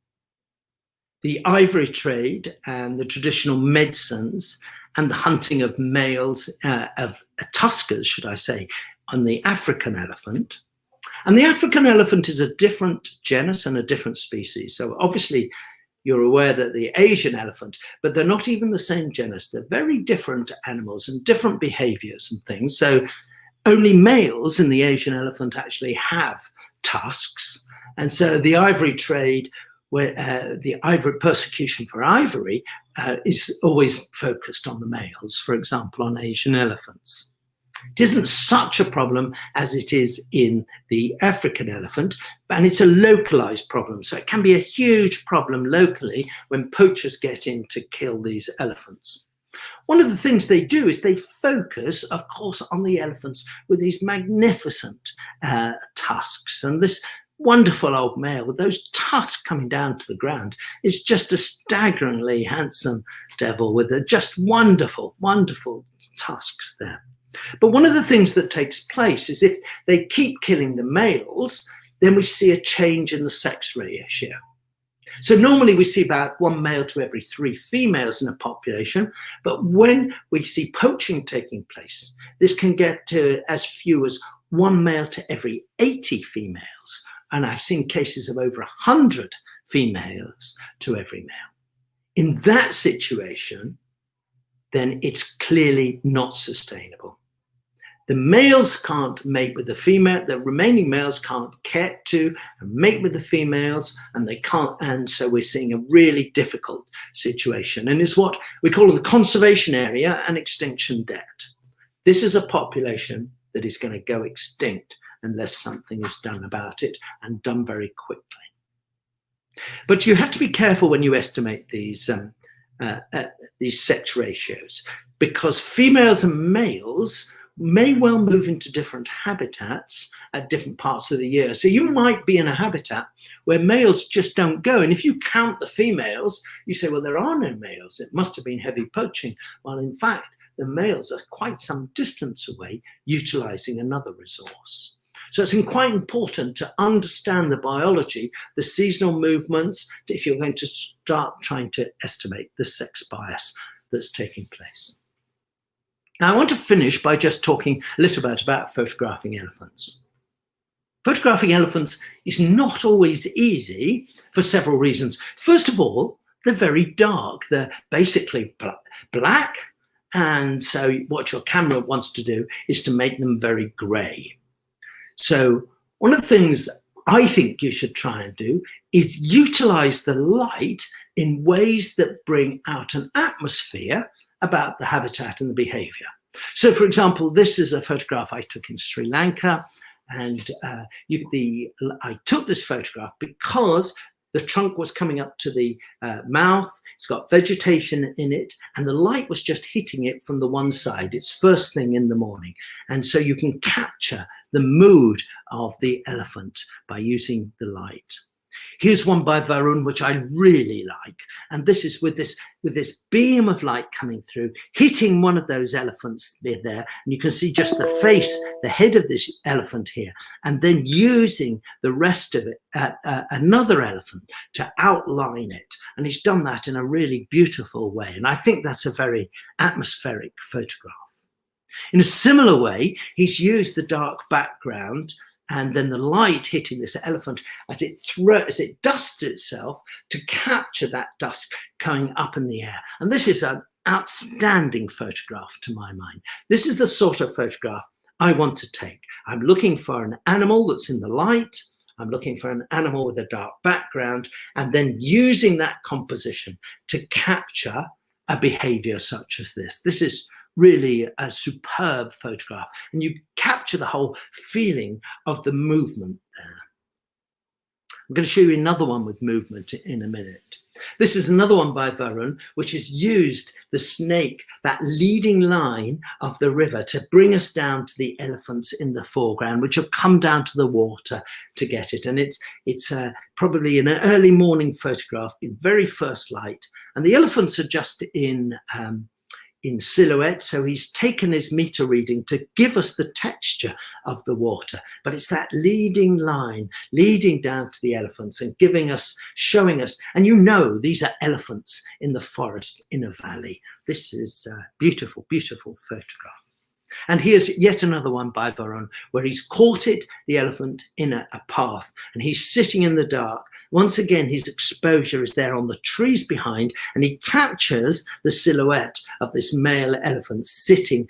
the ivory trade and the traditional medicines, and the hunting of males, of tuskers, should I say, on the African elephant. And the African elephant is a different genus and a different species. So obviously you're aware that the Asian elephant, but they're not even the same genus. They're very different animals and different behaviors and things. So only males in the Asian elephant actually have tusks. And so the ivory trade, where the ivory persecution for ivory is always focused on the males, for example, on Asian elephants. It isn't such a problem as it is in the African elephant, and it's a localized problem. So it can be a huge problem locally when poachers get in to kill these elephants. One of the things they do is they focus, of course, on the elephants with these magnificent tusks. And this wonderful old male with those tusks coming down to the ground is just a staggeringly handsome devil with just wonderful, wonderful tusks there. But one of the things that takes place is if they keep killing the males, then we see a change in the sex ratio. So normally we see about 1 male to every 3 females in a population, but when we see poaching taking place, this can get to as few as 1 male to every 80 females. And I've seen cases of over 100 females to every male. In that situation, then it's clearly not sustainable. The males can't mate with the female, the remaining males can't get to and mate with the females, and they can't, and so we're seeing a really difficult situation. And it's what we call the conservation area and extinction debt. This is a population that is going to go extinct unless something is done about it, and done very quickly. But you have to be careful when you estimate these sex ratios, because females and males may well move into different habitats at different parts of the year. So you might be in a habitat where males just don't go. And if you count the females, you say, well, there are no males. It must have been heavy poaching. Well, in fact, the males are quite some distance away, utilizing another resource. So it's quite important to understand the biology, the seasonal movements, if you're going to start trying to estimate the sex bias that's taking place. Now, I want to finish by just talking a little bit about photographing elephants. Photographing elephants is not always easy for several reasons. First of all, they're very dark. They're basically black. And so what your camera wants to do is to make them very gray. So one of the things I think you should try and do is utilize the light in ways that bring out an atmosphere about the habitat and the behavior. So, for example, this is a photograph I took in Sri Lanka, and I took this photograph because the trunk was coming up to the mouth. It's got vegetation in it, and the light was just hitting it from the one side. It's first thing in the morning, and so you can capture the mood of the elephant by using the light. Here's one by Varun, which I really like. And this is with this beam of light coming through, hitting one of those elephants there. And you can see just the face, the head of this elephant here, and then using the rest of it, another elephant, to outline it. And he's done that in a really beautiful way. And I think that's a very atmospheric photograph. In a similar way, he's used the dark background and then the light hitting this elephant as it dusts itself to capture that dust coming up in the air. And this is an outstanding photograph to my mind. This is the sort of photograph I want to take. I'm looking for an animal that's in the light. I'm looking for an animal with a dark background, and then using that composition to capture a behavior such as this. This is really a superb photograph, and you capture the whole feeling of the movement there. I'm going to show you another one with movement in a minute. This is another one by Varun, which has used the snake, that leading line of the river, to bring us down to the elephants in the foreground, which have come down to the water to get it. And it's probably an early morning photograph in very first light, and the elephants are just in silhouette, so he's taken his meter reading to give us the texture of the water, but it's that leading line leading down to the elephants and showing us, and you know these are elephants in the forest in a valley. This is a beautiful, beautiful photograph. And here's yet another one by Varun, where he's caught the elephant in a path, and he's sitting in the dark. Once again, his exposure is there on the trees behind, and he captures the silhouette of this male elephant sitting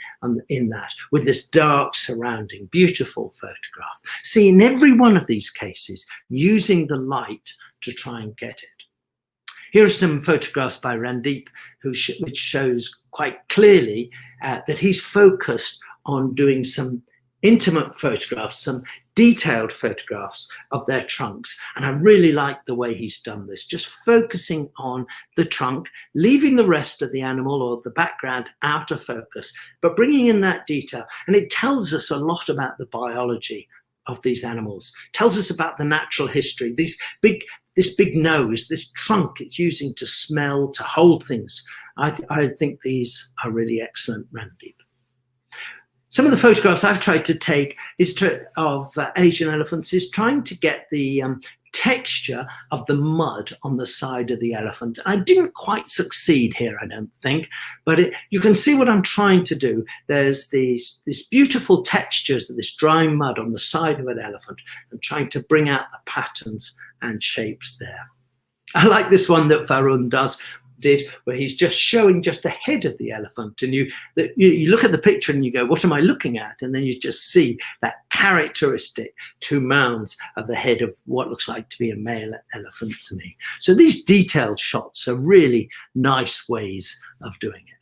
in that with this dark surrounding. Beautiful photograph. See, in every one of these cases, using the light to try and get it. Here are some photographs by Randeep, which shows quite clearly that he's focused on doing some intimate photographs, some detailed photographs of their trunks. And I really like the way he's done this, just focusing on the trunk, leaving the rest of the animal or the background out of focus, but bringing in that detail. And it tells us a lot about the biology of these animals, tells us about the natural history, this big nose, this trunk it's using to smell, to hold things. I think these are really excellent, Randeep. Some of the photographs I've tried to take of Asian elephants is trying to get the texture of the mud on the side of the elephant. I didn't quite succeed here, I don't think, but you can see what I'm trying to do. There's these beautiful textures of this dry mud on the side of an elephant, and trying to bring out the patterns and shapes there. I like this one that Varun did, where he's just showing just the head of the elephant, and you look at the picture and you go, what am I looking at? And then you just see that characteristic 2 mounds of the head of what looks like to be a male elephant to me. So these detailed shots are really nice ways of doing it.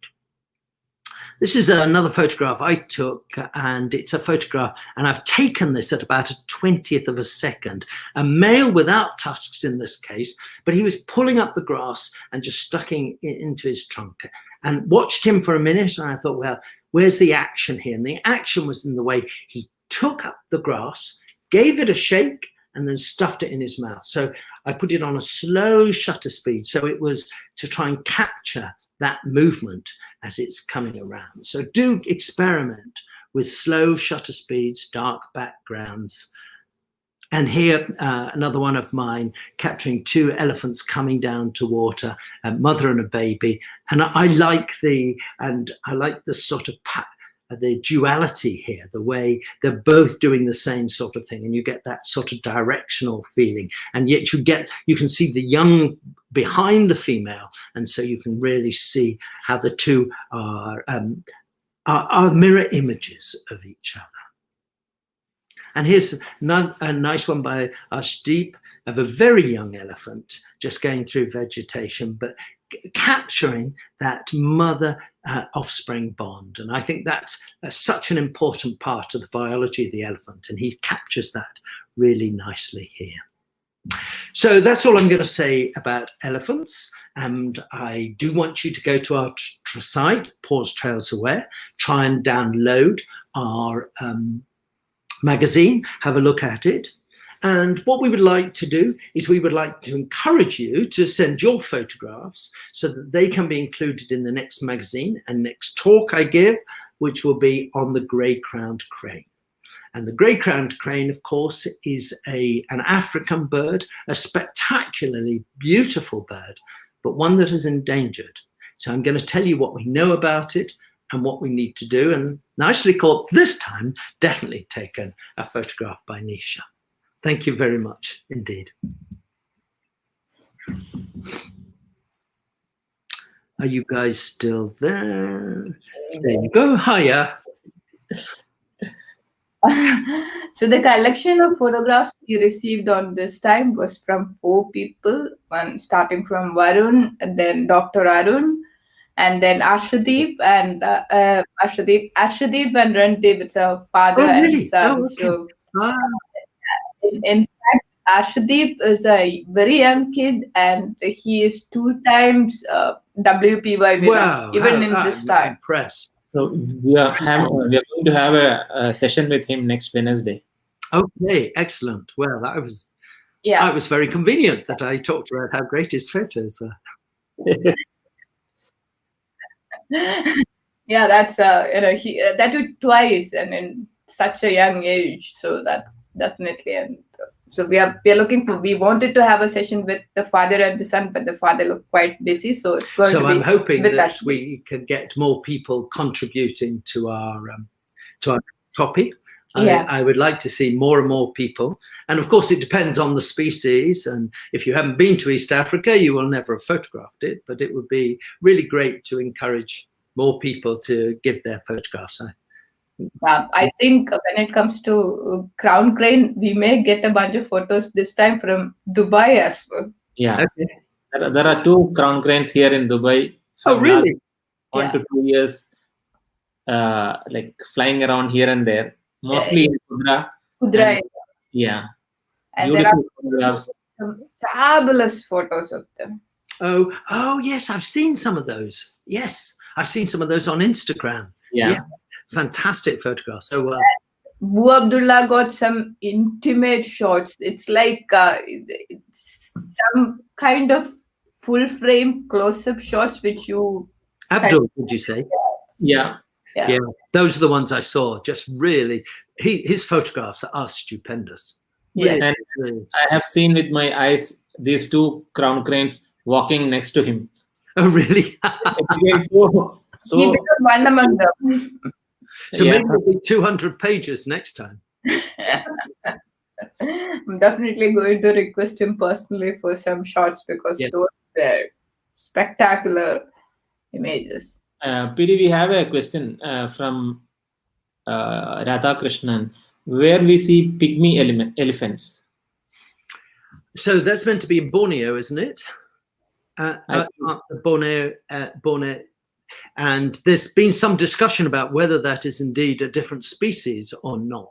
This is another photograph I took, and it's a photograph, and I've taken this at about 1/20th of a second. A male without tusks in this case, but he was pulling up the grass and just stuck into his trunk, and watched him for a minute. And I thought, well, where's the action here? And the action was in the way he took up the grass, gave it a shake, and then stuffed it in his mouth. So I put it on a slow shutter speed. So it was to try and capture that movement as it's coming around. So do experiment with slow shutter speeds, dark backgrounds. And here, another one of mine, capturing 2 elephants coming down to water, a mother and a baby. And I like the sort of the duality here, the way they're both doing the same sort of thing, and you get that sort of directional feeling, and yet you can see the young behind the female, and so you can really see how the two are mirror images of each other. And here's a nice one by Ashdeep of a very young elephant just going through vegetation, but capturing that mother offspring bond. And I think that's such an important part of the biology of the elephant, and he captures that really nicely here. So that's all I'm going to say about elephants. And I do want you to go to our site, Paws Trails Aware, try and download our magazine, have a look at it. And what we would like to do is we would like to encourage you to send your photographs so that they can be included in the next magazine and next talk I give, which will be on the grey-crowned crane. And the grey-crowned crane, of course, is an African bird, a spectacularly beautiful bird, but one that is endangered. So I'm going to tell you what we know about it and what we need to do. And nicely caught this time, definitely taken a photograph by Nisha. Thank you very much indeed. Are you guys still there? There you go. Hiya. So the collection of photographs we received on this time was from 4 people, one starting from Varun, and then Dr. Arun, and then Arshdeep and Arshdeep and Randeep. It's a father and son. Okay. So in fact, Arshdeep is a very young kid, and he is 2 times WPY winner, wow, even in this time. Impressed. So we are going to have a session with him next Wednesday. Okay, excellent. Well, that was very convenient that I talked about how great his photos are. Yeah, that's that too twice and in such a young age. So that's definitely, and so we are looking for. We wanted to have a session with the father and the son, but the father looked quite busy, so it's going to be. So I'm hoping that us. We can get more people contributing to our topic. Yeah. I would like to see more and more people, and of course it depends on the species. And if you haven't been to East Africa, you will never have photographed it. But it would be really great to encourage more people to give their photographs. I think when it comes to crown crane, we may get a bunch of photos this time from Dubai as well. Yeah, okay. There are 2 crown cranes here in Dubai. Oh, really? 1 to 2 years, like flying around here and there, mostly in Kudra. Yeah, and beautiful there are some fabulous photos of them. Oh, yes, I've seen some of those. Yes, I've seen some of those on Instagram. Yeah. Fantastic photographs. So well. Bu Abdullah got some intimate shots. It's like it's some kind of full frame close-up shots which you. Abdul, did you say? Yeah. Those are the ones I saw. Just really, his photographs are stupendous. Yeah. And I have seen with my eyes these 2 crown cranes walking next to him. Oh, really? He became one among them. So maybe it'll be 200 pages next time. I'm definitely going to request him personally for some shots because those were spectacular images. PD, we have a question from Radha Krishnan. Where we see pygmy elephants? So that's meant to be in Borneo, isn't it? Borneo. And there's been some discussion about whether that is indeed a different species or not.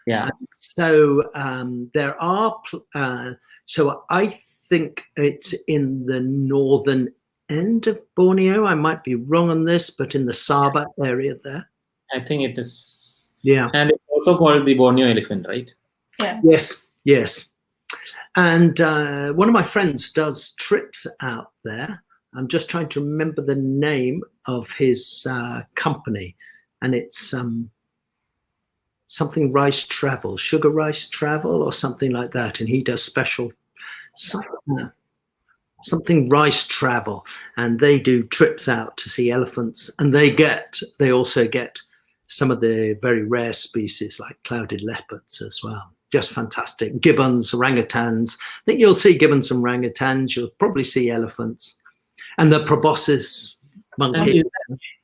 Yeah. So there are. So I think it's in the northern end of Borneo. I might be wrong on this, but in the Sabah area there. I think it is. Yeah. And it's also called the Borneo elephant, right? Yeah. Yes. And one of my friends does trips out there. I'm just trying to remember the name of his company, and it's something rice travel, sugar rice travel, or something like that. And he does special something rice travel, and they do trips out to see elephants, and they also get some of the very rare species like clouded leopards as well. Just fantastic. Gibbons, orangutans. I think you'll see gibbons and orangutans. You'll probably see elephants. And the proboscis monkey.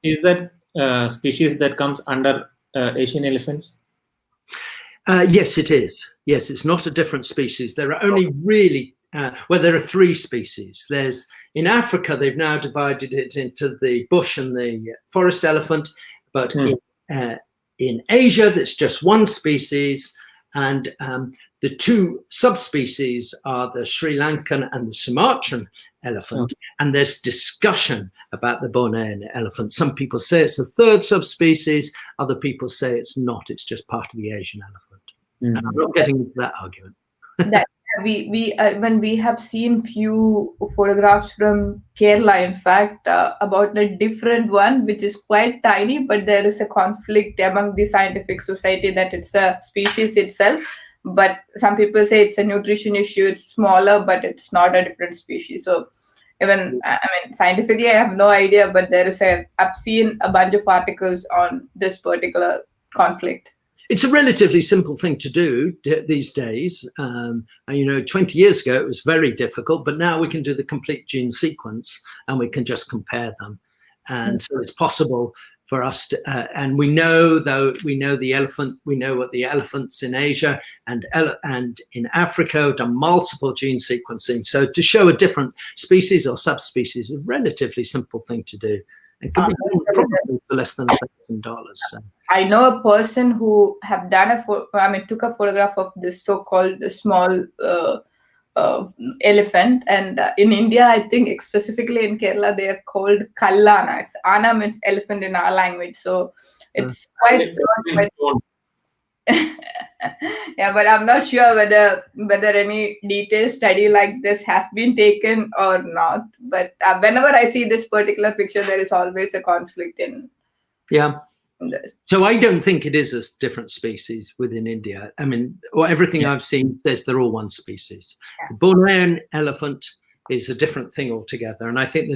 Is that species that comes under Asian elephants? Yes, it is. Yes, it's not a different species. There are only really well, there are 3 species. There's in Africa, they've now divided it into the bush and the forest elephant, but in Asia, there's just 1 species, and the 2 subspecies are the Sri Lankan and the Sumatran elephant, and there's discussion about the Bornean elephant. Some people say it's a 3rd subspecies, other people say it's not, it's just part of the Asian elephant. And I'm not getting into that argument. That when we have seen few photographs from Kerala, in fact, about a different one, which is quite tiny, but there is a conflict among the scientific society that it's a species itself. But some people say it's a nutrition issue, it's smaller, but it's not a different species. So even, I mean, scientifically, I have no idea, but I've seen a bunch of articles on this particular conflict. It's a relatively simple thing to do these days. 20 years ago, it was very difficult, but now we can do the complete gene sequence and we can just compare them. And so it's possible for us to, and we know the elephant, we know what the elephants in Asia and in Africa have done multiple gene sequencing. So to show a different species or subspecies is a relatively simple thing to do. And can be done probably for less than $1,000. So. I know a person who have done took a photograph of this so-called small elephant, and in India, I think specifically in Kerala, they are called Kallana. It's Ana means elephant in our language, so it's quite. Yeah, but I'm not sure whether any detailed study like this has been taken or not. But whenever I see this particular picture, there is always a conflict in. Yeah. This. So I don't think it is a different species within India. I mean, everything I've seen says they're all 1 species. Yeah. The Bornean elephant is a different thing altogether. And I think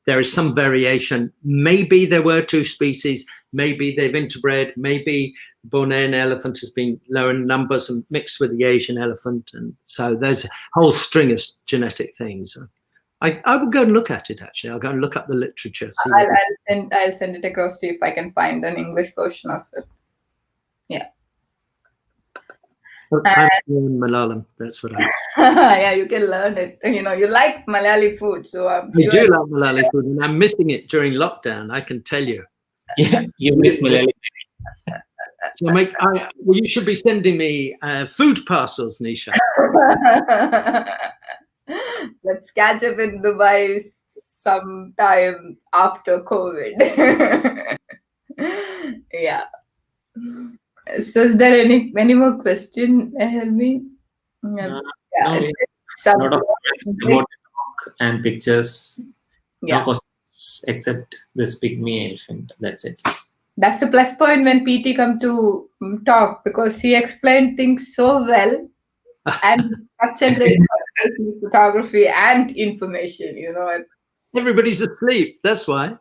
there is some variation. Maybe there were 2 species, maybe they've interbred, maybe Bornean elephant has been lower in numbers and mixed with the Asian elephant. And so there's a whole string of genetic things. I will go and look at it, actually. I'll go and look up the literature. I'll send it across to you if I can find an English version of it. Yeah. I'm in Malayalam. That's what I. Yeah, you can learn it. You like Malayali food, so I'm sure. I do like Malayali food, and I'm missing it during lockdown. I can tell you. Yeah, you miss Malayali. So you should be sending me food parcels, Nisha. Let's catch up in Dubai sometime after COVID. Yeah. So is there any more question, Helmi? No, a lot of comments about the talk and pictures. Yeah. No questions except this pygmy elephant. That's it. That's the plus point when PT come to talk, because he explained things so well and concentrated on photography and information. Everybody's asleep. That's why.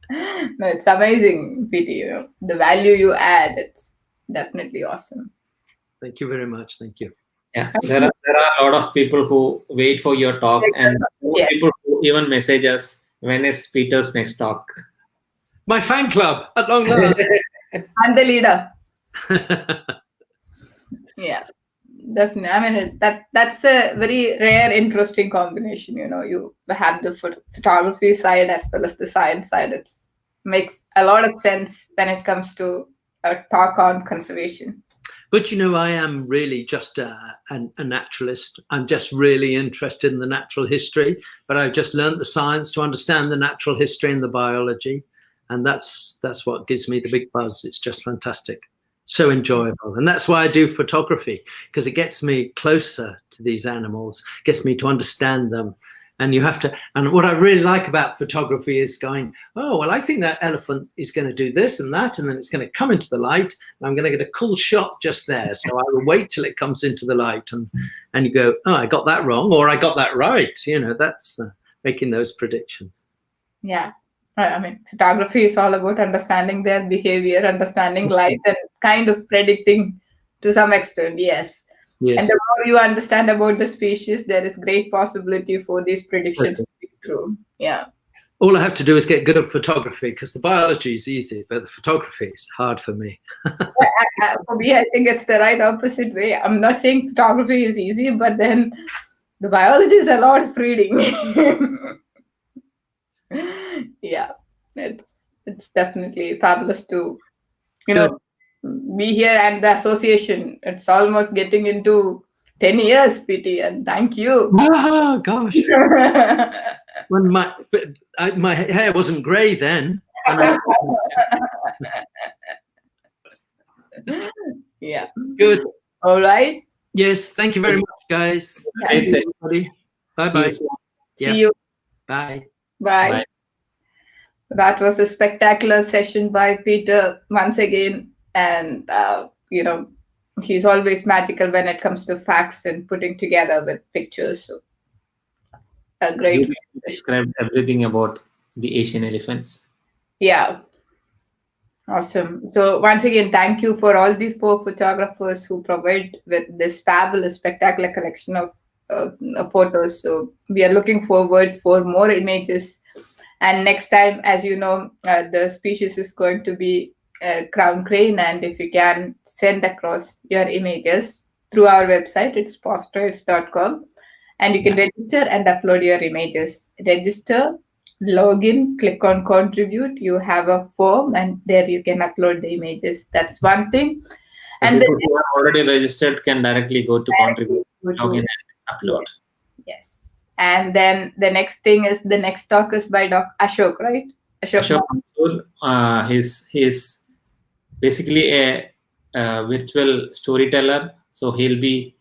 No, it's amazing, PT. The value you add, it's definitely awesome. Thank you very much. Thank you. Yeah, there are a lot of people who wait for your talk, and people who even message us, when is Peter's next talk? My fan club at long last. I'm the leader. Yeah, definitely. I mean, that's a very rare, interesting combination. You have the photography side as well as the science side. It makes a lot of sense when it comes to a talk on conservation. But I am really just a naturalist. I'm just really interested in the natural history. But I've just learned the science to understand the natural history and the biology. And that's what gives me the big buzz. It's just fantastic. So enjoyable. And that's why I do photography, because it gets me closer to these animals, gets me to understand them. And and what I really like about photography is going, oh, well, I think that elephant is going to do this and that, and then it's going to come into the light, and I'm going to get a cool shot just there. So I will wait till it comes into the light, and you go, oh, I got that wrong, or I got that right. That's making those predictions. Yeah. I mean, photography is all about understanding their behavior, understanding light, and kind of predicting to some extent, yes. And the more you understand about the species, there is great possibility for these predictions to be true. Yeah. All I have to do is get good at photography, because the biology is easy, but the photography is hard for me. For me, I think it's the right opposite way. I'm not saying photography is easy, but then the biology is a lot of reading. Yeah, it's definitely fabulous to, be here, and the association. It's almost getting into 10 years, PT, and thank you. Oh, gosh. When my hair wasn't grey then. Yeah. Good. All right. Yes. Thank you very much, guys. Thank you. Everybody. Bye-bye. See you. Bye. Bye. Bye. That was a spectacular session by Peter once again. And, he's always magical when it comes to facts and putting together with pictures. So, a great. You described everything about the Asian elephants. Yeah. Awesome. So once again, thank you for all the 4 photographers who provide with this fabulous, spectacular collection of photos. So we are looking forward for more images. And next time, as you know, the species is going to be crown crane. And if you can send across your images through our website, it's pawstrails.com. And you can register and upload your images. Register, log in, click on contribute. You have a form, and there you can upload the images. That's one thing. And people who are already registered can directly go to contribute, log in, and upload. Yes. And then the next thing is, the next talk is by Dr. Ashok, right? Ashok Mansoor, he's basically a virtual storyteller. So he'll be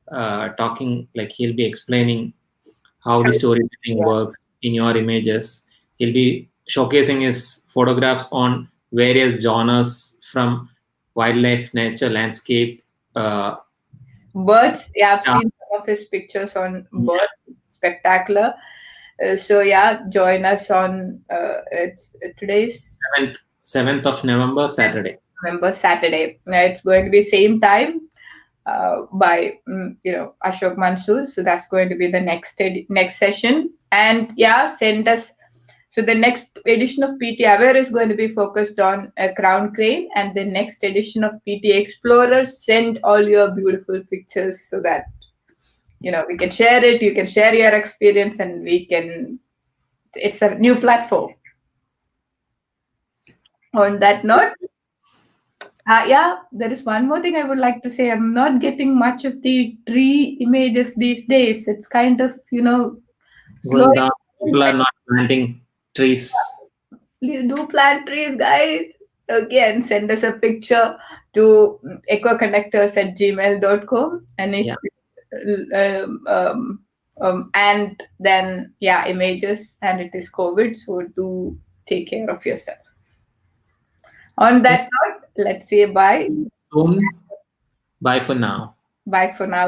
talking, like he'll be explaining how the storytelling works in your images. He'll be showcasing his photographs on various genres, from wildlife, nature, landscape, birds. Yeah, I've seen some of his pictures on birds. Spectacular. So yeah, join us on it's today's 7th of November, Saturday. It's going to be same time by Ashok Mansoor. So that's going to be the next session. And yeah, send us. So the next edition of PT Aware is going to be focused on a crown crane, and the next edition of PT Explorer, send all your beautiful pictures so that we can share it. You can share your experience, and it's a new platform. On that note, there is one more thing I would like to say. I'm not getting much of the tree images these days. It's kind of, slow down. People are not planting trees. Do plant trees, guys. Again, send us a picture to ecoconnectors@gmail.com, and and then images. And it is COVID, so do take care of yourself. On that note, let's say bye. Soon. Bye for now. Bye for now.